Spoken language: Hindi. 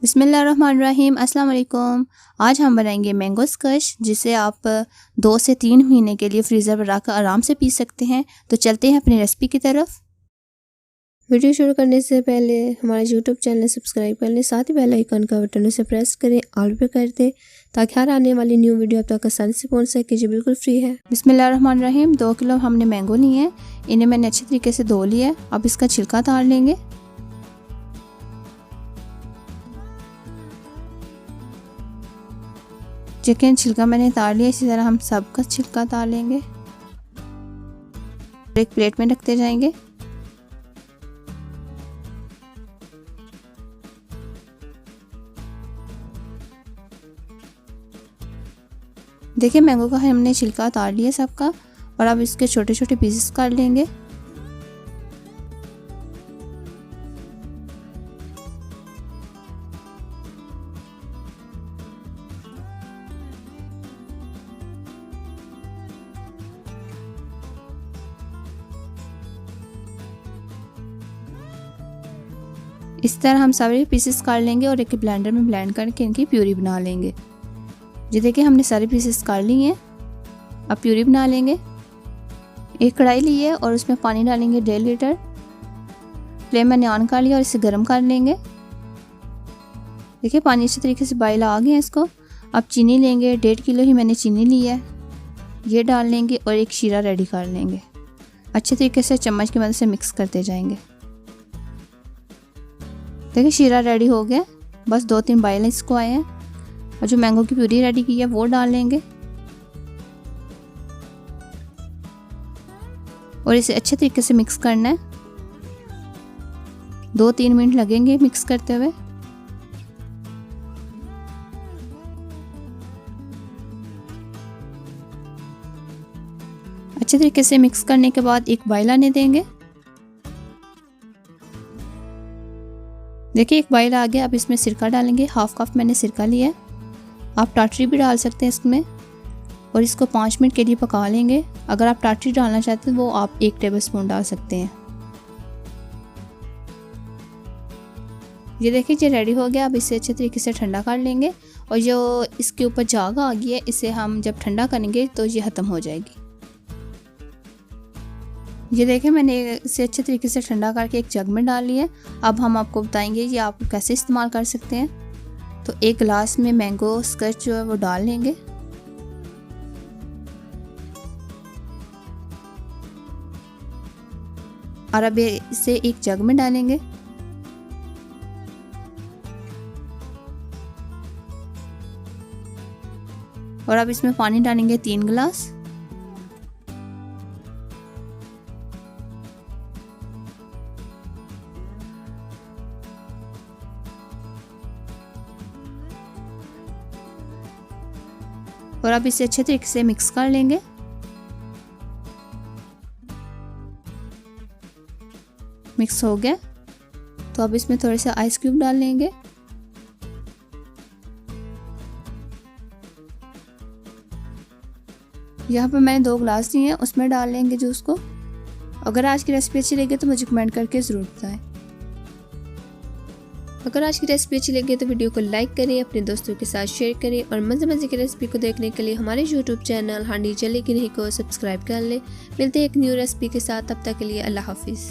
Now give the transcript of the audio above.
बिस्मिल्लाहिर्रहमानिर्रहीम, अस्सलाम वालेकुम। आज हम बनाएंगे मैंगो स्क्वैश, जिसे आप 2 से 3 महीने के लिए फ्रीज़र में रखकर आराम से पी सकते हैं। तो चलते हैं अपनी रेसिपी की तरफ। वीडियो शुरू करने से पहले हमारे यूट्यूब चैनल सब्सक्राइब कर लें, साथ ही बेल आइकन का बटन उसे प्रेस करें, ऑल पे कर दें ताकि हर आने वाली न्यू वीडियो आप तक आसानी से पहुंच सके, जो बिल्कुल फ्री है। बिस्मिल्लाहिर्रहमानिर्रहीम। 2 किलो हमने मैंगो लिए हैं, इन्हें मैंने अच्छे तरीके से धो लिया है। अब इसका छिलका उतार लेंगे। चिकन छिलका मैंने उतार लिया, इसी तरह हम सबका छिलका उतार लेंगे। एक प्लेट में रखते जाएंगे। देखिए मैंगो का हमने छिलका उतार लिया सबका, और अब इसके छोटे छोटे पीसेस काट लेंगे। इस तरह हम सारे पीसेस काट लेंगे और एक ब्लेंडर में ब्लेंड करके इनकी प्यूरी बना लेंगे। जी देखिए हमने सारे पीसेस काट लिए हैं। अब प्यूरी बना लेंगे। एक कढ़ाई ली है और उसमें पानी डालेंगे 1.5 लीटर। फ्लेम मैंने ऑन कर लिया और इसे गर्म कर लेंगे। देखिए पानी अच्छे तरीके से बॉयल आ गया है इसको। अब चीनी लेंगे, 1.5 किलो ही मैंने चीनी ली है, ये डाल लेंगे और एक शीरा रेडी कर लेंगे। अच्छे तरीके से चम्मच की मदद से मिक्स करते जाएंगे। देखिए शीरा रेडी हो गया, बस 2-3 बॉयल इसको आए हैं। और जो मैंगो की प्यूरी रेडी की है वो डाल लेंगे और इसे अच्छे तरीके से मिक्स करना है। 2-3 मिनट लगेंगे मिक्स करते हुए। अच्छे तरीके से मिक्स करने के बाद एक बॉयल आने देंगे। देखिए एक बॉयल आ गया। अब इसमें सिरका डालेंगे। 1/2 कप मैंने सिरका लिया है। आप टाटरी भी डाल सकते हैं इसमें, और इसको 5 मिनट के लिए पका लेंगे। अगर आप टाटरी डालना चाहते हैं वो आप 1 टेबलस्पून डाल सकते हैं। ये देखिए ये रेडी हो गया। अब इसे अच्छे तरीके से ठंडा कर लेंगे, और जो इसके ऊपर झाग आ गई है इसे हम जब ठंडा करेंगे तो ये ख़त्म हो जाएगी। ये देखें मैंने इसे अच्छे तरीके से ठंडा करके एक जग में डाल लिया है। अब हम आपको बताएंगे ये आप कैसे इस्तेमाल कर सकते हैं। तो 1 गिलास में मैंगो स्क्वैश जो है वो डाल लेंगे। और अब इसे एक जग में डालेंगे। और अब इसमें पानी डालेंगे 3 गिलास। और अब इसे अच्छे तरीके से मिक्स कर लेंगे। मिक्स हो गया तो अब इसमें थोड़े से आइस क्यूब डाल लेंगे। यहाँ पर मैंने 2 गिलास लिए हैं, उसमें डाल लेंगे जूस को। अगर आज की रेसिपी अच्छी लगी तो मुझे कमेंट करके ज़रूर बताएं। अगर आज की रेसिपी अच्छी लगी तो वीडियो को लाइक करें, अपने दोस्तों के साथ शेयर करें, और मज़े मज़े की रेसिपी को देखने के लिए हमारे यूट्यूब चैनल हांडी चले की नहीं को सब्सक्राइब कर लें। मिलते हैं एक न्यू रेसिपी के साथ, तब तक के लिए अल्लाह हाफिज़।